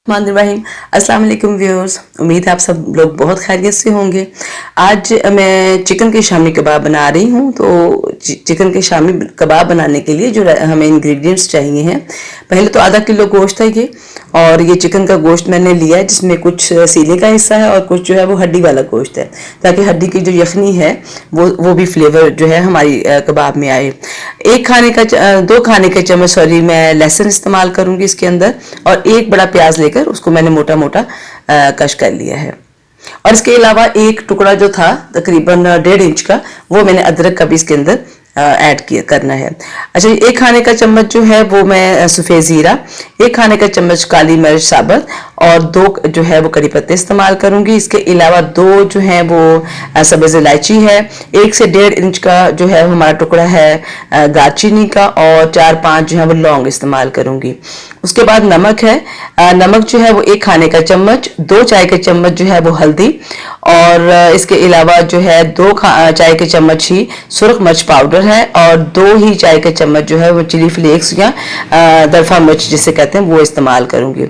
रहीम। अस्सलाम वालेकुम व्यूअर्स, उम्मीद है आप सब लोग बहुत खैरियत से होंगे। आज मैं चिकन के शामी कबाब बना रही हूँ। तो चिकन के शामी कबाब बनाने के लिए जो हमें इंग्रेडिएंट्स चाहिए हैं, पहले तो आधा किलो गोश्त है ये, और ये चिकन का गोश्त मैंने लिया है जिसमें कुछ सीने का हिस्सा है और कुछ जो है वो हड्डी वाला गोश्त है, ताकि हड्डी की जो यखनी है वो भी फ्लेवर जो है हमारी कबाब में आए। दो खाने के चम्मच सॉरी मैं लहसुन इस्तेमाल करूंगी इसके अंदर, और एक बड़ा प्याज लेकर उसको मैंने मोटा मोटा कश कर लिया है। और इसके अलावा एक टुकड़ा जो था तकरीबन 1.5 इंच का, वो मैंने अदरक का भी इसके अंदर ऐड करना है। अच्छा, एक खाने का चम्मच जो है वो मैं सफ़ेद ज़ीरा, एक खाने का चम्मच काली मिर्च साबुत, और 2 जो है वो कड़ी पत्ते इस्तेमाल करूंगी। इसके अलावा 2 जो है वो सब्ज़ इलायची है, 1 से 1.5 इंच का जो है हमारा टुकड़ा है दालचीनी का, और 4-5 जो है वो लौंग इस्तेमाल करूंगी। उसके बाद नमक है, नमक जो है वो 1 खाने का चम्मच, 2 चाय के चम्मच जो है वो हल्दी, और इसके अलावा जो है 2 चाय के चम्मच ही सुरख मिर्च पाउडर है, और 2 ही चाय के चम्मच जो है वो चिली फ्लेक्स या दरफा मिर्च जिसे कहते हैं वो इस्तेमाल करूंगी।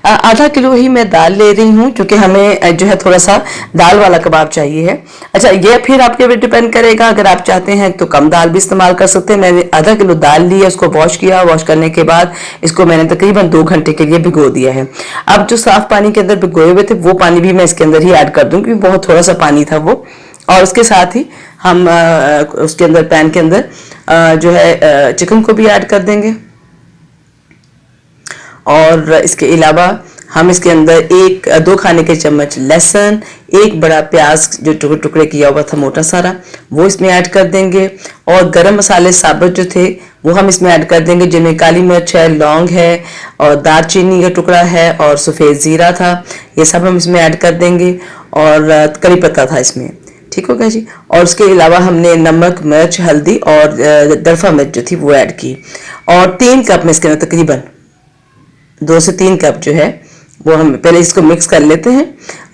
आधा किलो ही मैं दाल ले रही हूँ, क्योंकि हमें जो है थोड़ा सा दाल वाला कबाब चाहिए है। अच्छा, ये फिर आपके ऊपर डिपेंड करेगा, अगर आप चाहते हैं तो कम दाल भी इस्तेमाल कर सकते हैं। मैंने आधा किलो दाल ली है, उसको वॉश किया, वॉश करने के बाद इसको मैंने तकरीबन 2 घंटे के लिए भिगो दिया है। अब जो साफ पानी के अंदर भिगोए हुए थे वो पानी भी मैं इसके अंदर ही ऐड कर दूं, क्योंकि बहुत थोड़ा सा पानी था वो। और उसके साथ ही हम उसके अंदर पैन के अंदर जो है चिकन को भी ऐड कर देंगे, और इसके अलावा हम इसके अंदर 2 खाने के चम्मच लहसुन, 1 बड़ा प्याज जो टुकड़े किया हुआ था मोटा सारा, वो इसमें ऐड कर देंगे। और गरम मसाले साबुत जो थे वो हम इसमें ऐड कर देंगे, जिनमें काली मिर्च है, लौंग है, और दालचीनी का टुकड़ा है, और सफ़ेद ज़ीरा था, ये सब हम इसमें ऐड कर देंगे। और करी पत्ता था इसमें, ठीक हो गया जी। और उसके अलावा हमने नमक, मिर्च, हल्दी और दरफा मिर्च जो थी वो ऐड की। और 3 कप में इसके अंदर तकरीबन 2 से 3 कप जो है वो हम पहले इसको मिक्स कर लेते हैं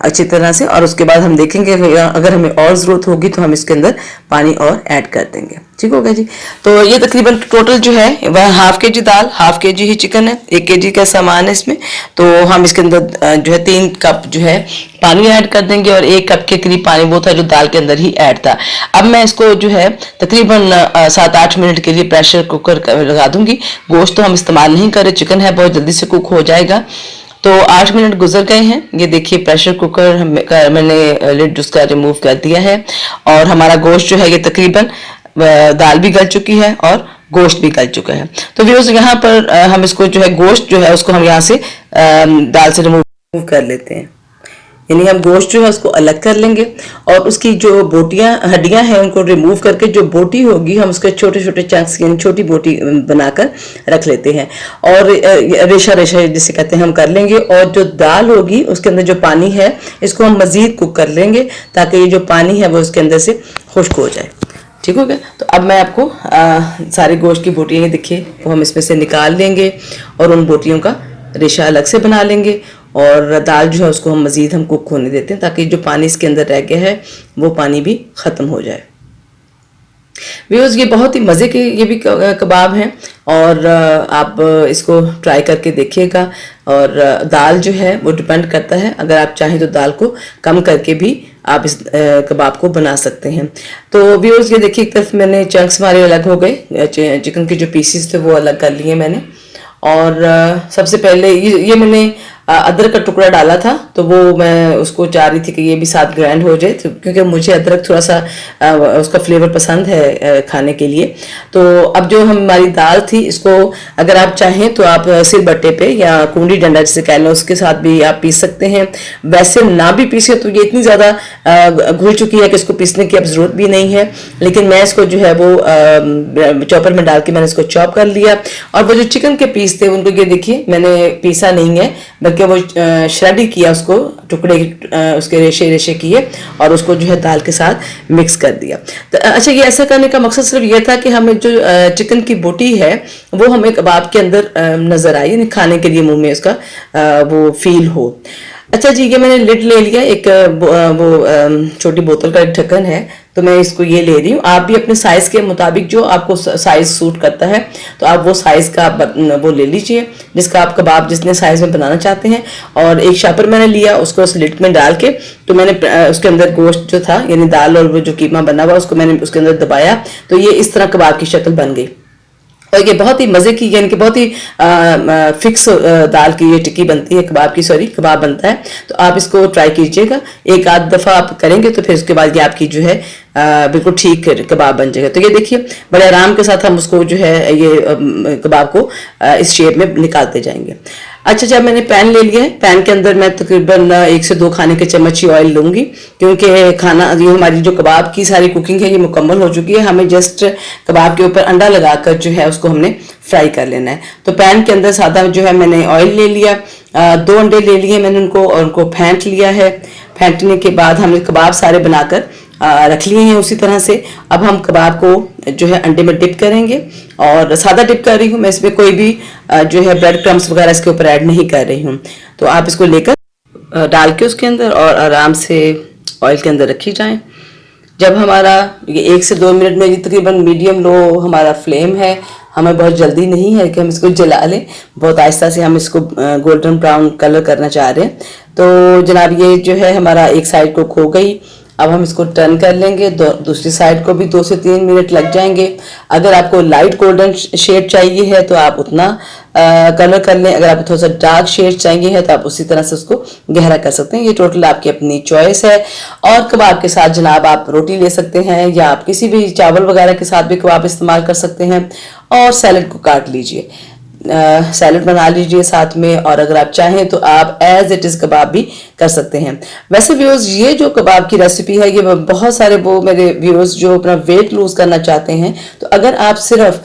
अच्छी तरह से, और उसके बाद हम देखेंगे अगर हमें और ज़रूरत होगी तो हम इसके अंदर पानी और ऐड कर देंगे। ठीक हो गया जी। तो ये तकरीबन टोटल जो है वह हाफ के जी दाल, हाफ के जी ही चिकन है, 1 kg का सामान है इसमें। तो हम इसके अंदर जो है 3 कप जो है पानी ऐड कर देंगे, और 1 कप के करीब पानी वो था जो दाल के अंदर ही ऐड था। अब मैं इसको जो है तकरीबन 7-8 मिनट के लिए प्रेशर कुकर लगा दूंगी। गोश्त तो हम इस्तेमाल नहीं करें, चिकन है बहुत जल्दी से कुक हो जाएगा। तो 8 मिनट गुजर गए हैं, ये देखिए प्रेशर कुकर मैंने लिड उसका रिमूव कर दिया है, और हमारा गोश्त जो है ये तकरीबन दाल भी गल चुकी है और गोश्त भी गल चुका है। तो व्यूअर्स, यहाँ पर हम इसको जो है गोश्त जो है उसको हम यहाँ से दाल से रिमूव कर लेते हैं, यानी हम गोश्त जो है उसको अलग कर लेंगे, और उसकी जो हड्डियां हैं उनको रिमूव करके जो बोटी होगी हम उसके छोटे छोटे चंक्स यानी छोटी बोटी बनाकर रख लेते हैं, और रेशा रेशा जिसे कहते हैं हम कर लेंगे। और जो दाल होगी उसके अंदर जो पानी है इसको हम मज़ीद कुक कर लेंगे, ताकि ये जो पानी है वो उसके अंदर से खुश्क हो जाए। ठीक हो गया। तो अब मैं आपको सारे गोश्त की बोटियाँ देखिए वो हम इसमें से निकाल लेंगे, और उन बोटियों का रेशा अलग से बना लेंगे, और दाल जो है उसको हम मज़ीद कुक होने देते हैं, ताकि जो पानी इसके अंदर रह गया है वो पानी भी ख़त्म हो जाए। व्यूअर्स, ये बहुत ही मज़े के ये भी कबाब हैं, और आप इसको ट्राई करके देखिएगा। और दाल जो है वो डिपेंड करता है, अगर आप चाहें तो दाल को कम करके भी आप इस कबाब को बना सकते हैं। तो व्यूअर्स, ये देखिए एक तरफ मैंने चंक्स हमारे अलग हो गए, चिकन के जो पीसीस थे वो अलग कर लिए मैंने। और सबसे पहले ये मैंने अदरक का टुकड़ा डाला था, तो वो मैं उसको चाह रही थी कि ये भी साथ ग्राइंड हो जाए, तो क्योंकि मुझे अदरक थोड़ा सा उसका फ्लेवर पसंद है खाने के लिए। तो अब जो हमारी दाल थी इसको अगर आप चाहें तो आप सिल बट्टे पे या कूंडी डंडा जिसे कह लो उसके साथ भी आप पीस सकते हैं। वैसे ना भी पीसे तो ये इतनी ज़्यादा घुल चुकी है कि इसको पीसने की अब ज़रूरत भी नहीं है, लेकिन मैं इसको जो है वो चॉपर में डाल के मैंने इसको चॉप कर लिया। और वो जो चिकन के पीस थे उनको ये देखिए मैंने पीसा नहीं है, बल्कि वो श्रेड किया, उसको टुकड़े उसके रेशे रेशे किए और उसको जो है दाल के साथ मिक्स कर दिया। तो अच्छा, ये ऐसा करने का मकसद सिर्फ ये था कि हमें जो चिकन की बोटी है वो हमें कबाब के अंदर नज़र आई, यानी खाने के लिए मुंह में उसका वो फील हो। अच्छा जी, ये मैंने लिड ले लिया, एक वो छोटी बोतल का ढक्कन है, तो मैं इसको ये ले रही हूँ। आप भी अपने साइज़ के मुताबिक जो आपको साइज़ सूट करता है तो आप वो साइज़ का वो ले लीजिए जिसका आप कबाब जितने साइज़ में बनाना चाहते हैं। और एक शापर मैंने लिया, उसको स्लिट में डाल के तो मैंने उसके अंदर गोश्त जो था यानी दाल और वो जो कीमा बना हुआ उसको मैंने उसके अंदर दबाया, तो ये इस तरह कबाब की शक्ल बन गई। और ये बहुत ही मज़े की यानी कि बहुत ही फिक्स दाल की ये टिक्की बनती है, कबाब बनता है। तो आप इसको ट्राई कीजिएगा, एक आध दफ़ा आप करेंगे तो फिर उसके बाद ये आपकी जो है बिल्कुल ठीक कबाब बन जाएगा। तो ये देखिए बड़े आराम के साथ हम उसको जो है ये कबाब को इस शेप में निकालते जाएंगे। अच्छा, जब मैंने पैन ले लिया है, पैन के अंदर मैं तकरीबन 1 से 2 खाने के चम्मच ही ऑयल लूँगी क्योंकि खाना ये हमारी जो कबाब की सारी कुकिंग है ये मुकम्मल हो चुकी है। हमें जस्ट कबाब के ऊपर अंडा लगाकर जो है उसको हमने फ्राई कर लेना है। तो पैन के अंदर सादा जो है मैंने ऑयल ले लिया, 2 अंडे ले लिए मैंने उनको और उनको फेंट लिया है। फेंटने के बाद हमने कबाब सारे बनाकर रख लिए हैं उसी तरह से। अब हम कबाब को जो है अंडे में डिप करेंगे और सादा डिप कर रही हूँ मैं, इसमें कोई भी जो है ब्रेड क्रम्स वगैरह इसके ऊपर ऐड नहीं कर रही हूँ। तो आप इसको लेकर डाल के उसके अंदर और आराम से ऑयल के अंदर रखी जाएं। जब हमारा ये 1 से 2 मिनट में तकरीबन मीडियम लो हमारा फ्लेम है, हमें बहुत जल्दी नहीं है कि हम इसको जला लें, बहुत आहिस्ता से हम इसको गोल्डन ब्राउन कलर करना चाह रहे हैं। तो जनाब ये जो है हमारा एक साइड को खो गई। अब हम इसको टर्न कर लेंगे, दूसरी साइड को भी 2 से 3 मिनट लग जाएंगे। अगर आपको लाइट गोल्डन शेड चाहिए है तो आप उतना कलर कर लें, अगर आपको थोड़ा सा डार्क शेड चाहिए है तो आप उसी तरह से उसको गहरा कर सकते हैं। ये टोटल आपकी अपनी चॉइस है। और कबाब के साथ जनाब आप रोटी ले सकते हैं या आप किसी भी चावल वगैरह के साथ भी कबाब इस्तेमाल कर सकते हैं। और सैलड को काट लीजिए, सैलड बना लीजिए साथ में, और अगर आप चाहें तो आप एज इट इज़ कबाब भी कर सकते हैं। वैसे व्यूअर्स ये जो कबाब की रेसिपी है ये बहुत सारे वो मेरे व्यूअर्स जो अपना वेट लूज करना चाहते हैं, तो अगर आप सिर्फ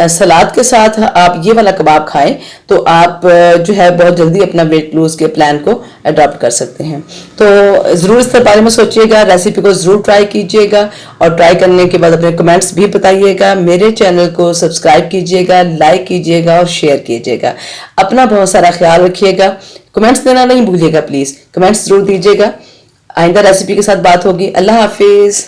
सलाद के साथ आप ये वाला कबाब खाएं तो आप जो है बहुत जल्दी अपना वेट लूज के प्लान को अडॉप्ट कर सकते हैं। तो ज़रूर इस बारे में सोचिएगा, रेसिपी को ज़रूर ट्राई कीजिएगा और ट्राई करने के बाद अपने कमेंट्स भी बताइएगा। मेरे चैनल को सब्सक्राइब कीजिएगा, लाइक कीजिएगा और शेयर कीजिएगा। अपना बहुत सारा ख्याल रखिएगा, कमेंट्स देना नहीं भूलिएगा, प्लीज़ कमेंट्स ज़रूर दीजिएगा। आइंदा रेसिपी के साथ बात होगी। अल्लाह हाफिज़।